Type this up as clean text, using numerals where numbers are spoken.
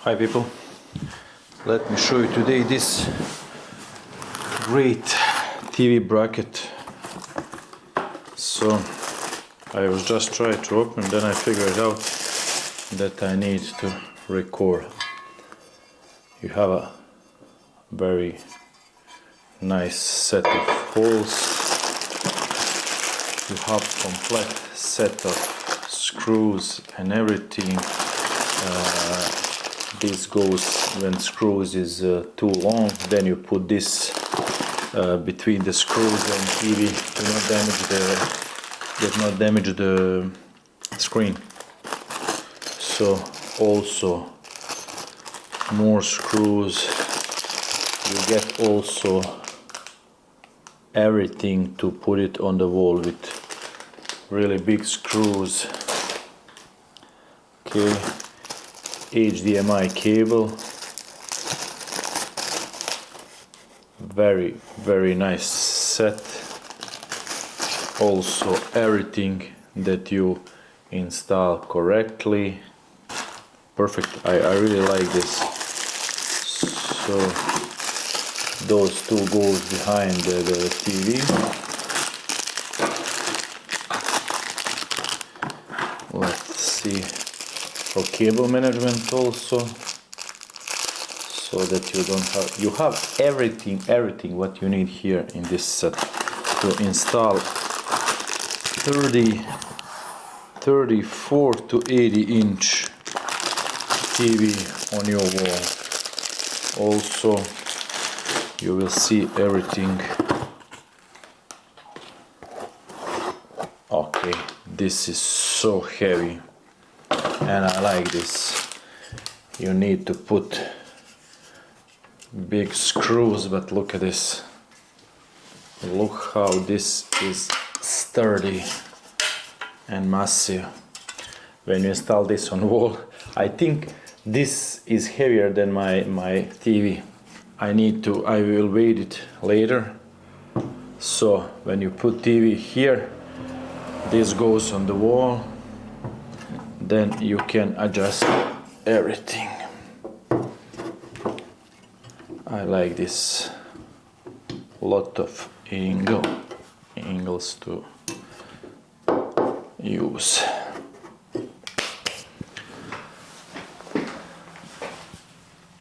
Hi people, let me show you today this great TV bracket. So I was just trying to open, then I figured out that I need to record. You have a very nice set of holes. You have complete set of screws and everything. This goes when screws is too long, then you put this between the screws and TV to not damage the screen. So also more screws. You get also everything to put it on the wall with really big screws. Okay. HDMI cable, very nice set. Also everything that you install correctly, perfect. I really like this. So those two goes behind the TV. Let's see. For cable management also, so that you have everything what you need here in this set to install 34 to 80 inch TV on your wall. Also you will see everything. Okay, this is so heavy. And I like this. You need to put big screws, but look at this. Look how this is sturdy and massive. When you install this on wall, I think this is heavier than my TV. I will weight it later. So when you put TV here, this goes on the wall. Then you can adjust everything. I like this. Lot of angles to use.